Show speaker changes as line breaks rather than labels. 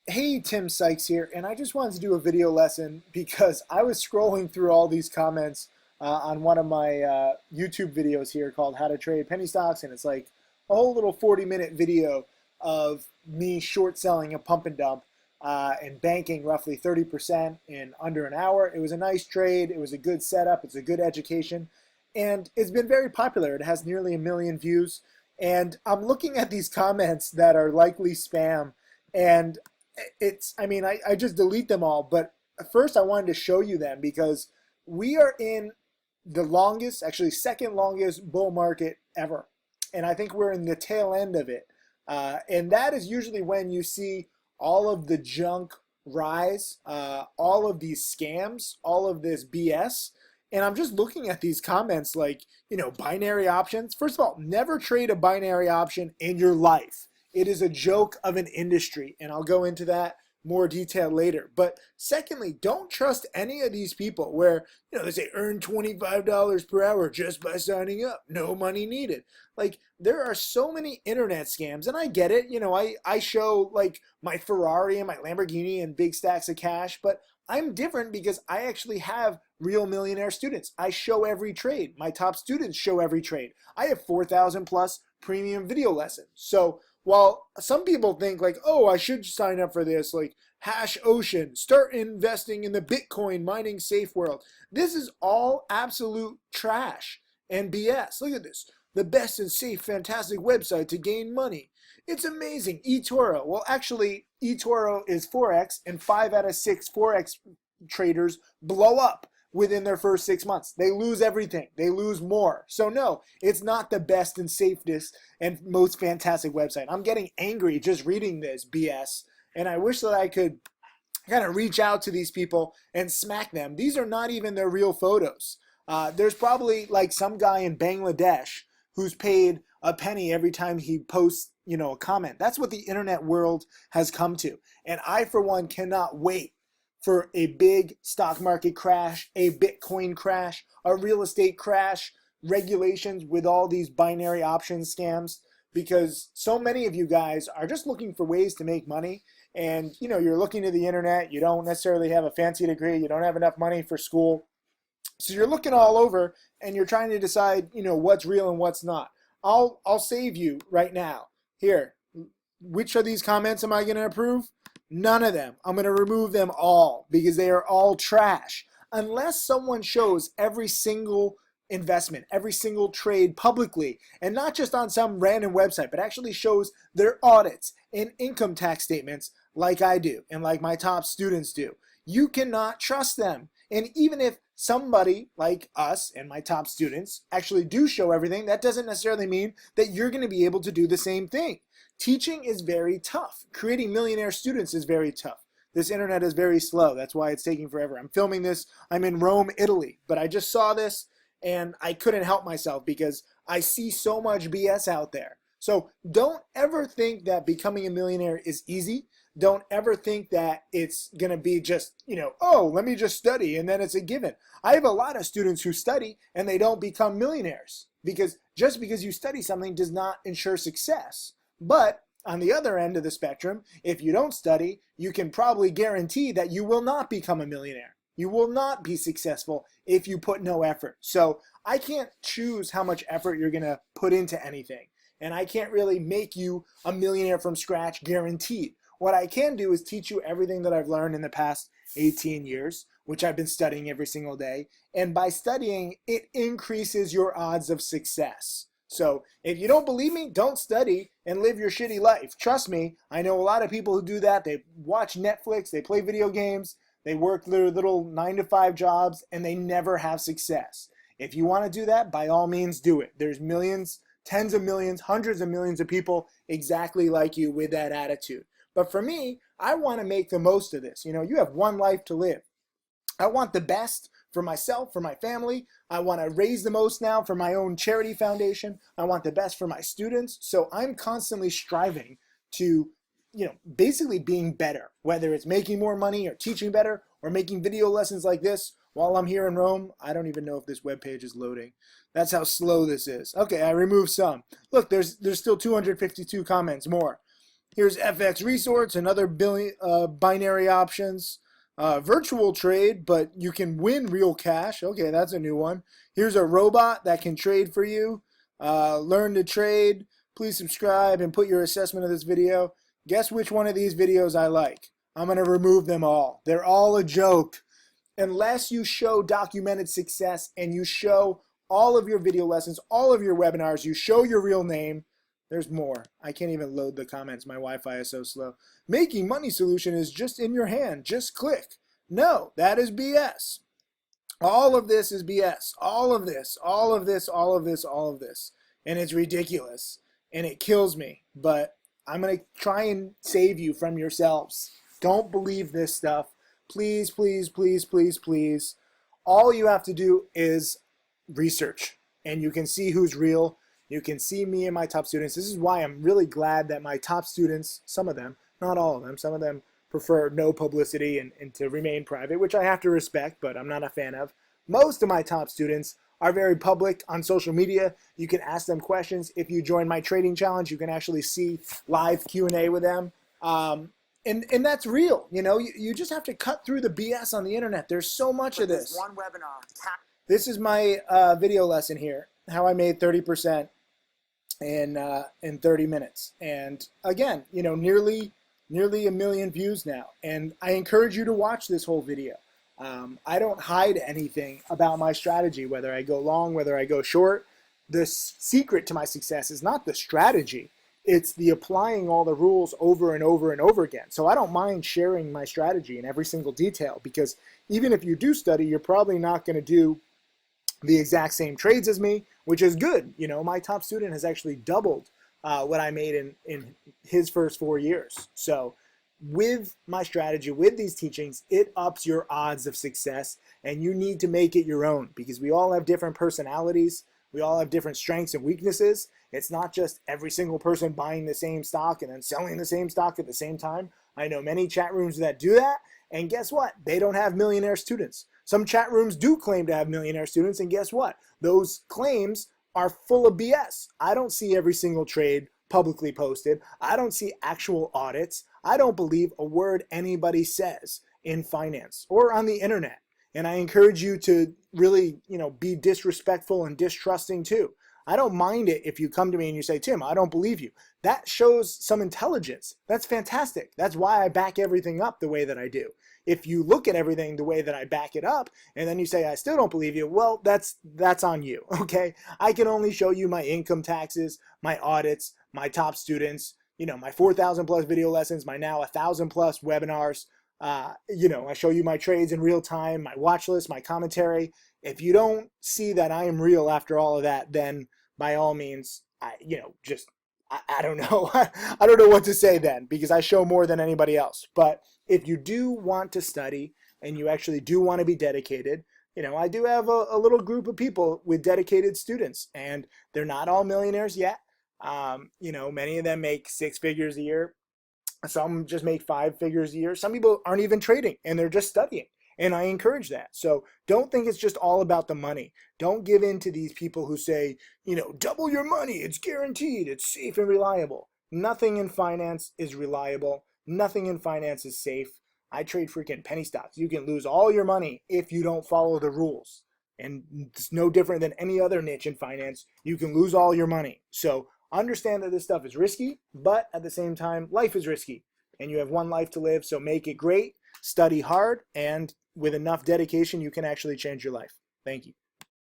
Hey, Tim Sykes here, and I just wanted to do a video lesson because I was scrolling through all these comments on one of my YouTube videos here called How to Trade Penny Stocks, and it's like a whole little 40-minute video of me short selling a pump and dump and banking roughly 30% in under an hour. It was a nice trade. It was a good setup. It's a good education, and it's been very popular. It has nearly 1 million views, and I'm looking at these comments that are likely spam, and I just delete them all, but first I wanted to show you them because we are in the longest, actually second longest bull market ever. And I think we're in the tail end of it. And that is usually when you see all of the junk rise, all of these scams, all of this BS. And I'm just looking at these comments like, binary options. First of all, never trade a binary option in your life. It is a joke of an industry, and I'll go into that more detail later. But secondly, don't trust any of these people where, they say earn $25 per hour just by signing up. No money needed. Like, there are so many internet scams, and I get it. I show like my Ferrari and my Lamborghini and big stacks of cash, but I'm different because I actually have real millionaire students. I show every trade. My top students show every trade. I have 4,000 plus premium video lessons. So while some people think like, oh, I should sign up for this, like Hash Ocean, start investing in the Bitcoin mining safe world. This is all absolute trash and BS. Look at this. The best and safe, fantastic website to gain money. It's amazing. eToro. Well, actually, eToro is Forex, and 5 out of 6 Forex traders blow up within their first 6 months. They lose everything. They lose more. So no, it's not the best and safest and most fantastic website. I'm getting angry just reading this BS, and I wish that I could kind of reach out to these people and smack them. These are not even their real photos. There's probably like some guy in Bangladesh who's paid a penny every time he posts, a comment. That's what the internet world has come to. And I, for one, cannot wait for a big stock market crash, a Bitcoin crash, a real estate crash, regulations with all these binary option scams, because so many of you guys are just looking for ways to make money. And you're looking to the internet, you don't necessarily have a fancy degree, you don't have enough money for school. So you're looking all over and you're trying to decide, what's real and what's not. I'll save you right now. Here, which of these comments am I going to approve? None of them. I'm going to remove them all because they are all trash. Unless someone shows every single investment, every single trade publicly, and not just on some random website, but actually shows their audits and income tax statements like I do and like my top students do. You cannot trust them. And even if somebody like us and my top students actually do show everything, that doesn't necessarily mean that you're going to be able to do the same thing. Teaching is very tough. Creating millionaire students is very tough. This internet is very slow. That's why it's taking forever. I'm filming this. I'm in Rome, Italy, but I just saw this and I couldn't help myself because I see so much BS out there. So don't ever think that becoming a millionaire is easy. Don't ever think that it's going to be just, oh, let me just study and then it's a given. I have a lot of students who study and they don't become millionaires because just because you study something does not ensure success. But on the other end of the spectrum, if you don't study, you can probably guarantee that you will not become a millionaire. You will not be successful if you put no effort. So I can't choose how much effort you're going to put into anything. And I can't really make you a millionaire from scratch guaranteed. What I can do is teach you everything that I've learned in the past 18 years, which I've been studying every single day. And by studying, it increases your odds of success. So if you don't believe me, don't study and live your shitty life. Trust me, I know a lot of people who do that. They watch Netflix, they play video games, they work their little 9-to-5 jobs, and they never have success. If you want to do that, by all means do it. There's millions, tens of millions, hundreds of millions of people exactly like you with that attitude. But for me, I want to make the most of this. You have one life to live. I want the best for myself, for my family. I want to raise the most now for my own charity foundation. I want the best for my students. So I'm constantly striving to, basically being better, whether it's making more money or teaching better or making video lessons like this while I'm here in Rome. I don't even know if this webpage is loading. That's how slow this is. Okay, I removed some. Look, there's still 252 comments more. Here's FX resorts and other binary options. Virtual trade, but you can win real cash. Okay, that's a new one. Here's a robot that can trade for you. Learn to trade. Please subscribe and put your assessment of this video. Guess which one of these videos I like. I'm going to remove them all. They're all a joke. Unless you show documented success and you show all of your video lessons, all of your webinars, you show your real name. There's more. I can't even load the comments. My Wi-Fi is so slow. Making money solution is just in your hand. Just click. No, that is BS. All of this is BS. All of this, all of this, all of this, all of this. And it's ridiculous. And it kills me. But I'm going to try and save you from yourselves. Don't believe this stuff. Please, please, please, please, please. All you have to do is research. And you can see who's real. You can see me and my top students. This is why I'm really glad that my top students, some of them, not all of them, some of them prefer no publicity and to remain private, which I have to respect, but I'm not a fan of. Most of my top students are very public on social media. You can ask them questions. If you join my trading challenge, you can actually see live Q&A with them. And that's real. You know, you just have to cut through the BS on the internet. There's so much of this.
One webinar.
This is my video lesson here, how I made 30% in 30 minutes. And again, you know, nearly 1 million views now. And I encourage you to watch this whole video. I don't hide anything about my strategy, whether I go long, whether I go short. The secret to my success is not the strategy. It's the applying all the rules over and over and over again. So I don't mind sharing my strategy in every single detail, because even if you do study, you're probably not going to do the exact same trades as me, which is good. You know, my top student has actually doubled what I made in his first 4 years. So with my strategy, with these teachings, it ups your odds of success, and you need to make it your own, because we all have different personalities. We all have different strengths and weaknesses. It's not just every single person buying the same stock and then selling the same stock at the same time. I know many chat rooms that do that, and guess what? They don't have millionaire students. Some chat rooms do claim to have millionaire students, and guess what? Those claims are full of BS. I don't see every single trade publicly posted. I don't see actual audits. I don't believe a word anybody says in finance or on the internet. And I encourage you to really, you know, be disrespectful and distrusting too. I don't mind it if you come to me and you say, Tim, I don't believe you. That shows some intelligence. That's fantastic. That's why I back everything up the way that I do. If you look at everything the way that I back it up and then you say, I still don't believe you, well, that's on you, okay? I can only show you my income taxes, my audits, my top students, you know, my 4,000 plus video lessons, my now 1,000 plus webinars. You know, I show you my trades in real time, my watch list, my commentary. If you don't see that I am real after all of that, then by all means, I don't know. I don't know what to say then, because I show more than anybody else. But if you do want to study and you actually do want to be dedicated, you know, I do have a little group of people with dedicated students, and they're not all millionaires yet. You know, many of them make 6 figures a year. Some just make 5 figures a year. Some people aren't even trading and they're just studying. And I encourage that. So don't think it's just all about the money. Don't give in to these people who say, you know, double your money. It's guaranteed. It's safe and reliable. Nothing in finance is reliable. Nothing in finance is safe. I trade freaking penny stocks. You can lose all your money if you don't follow the rules. And it's no different than any other niche in finance. You can lose all your money. So understand that this stuff is risky, but at the same time, life is risky. And you have one life to live, so make it great, study hard, and with enough dedication, you can actually change your life. Thank you.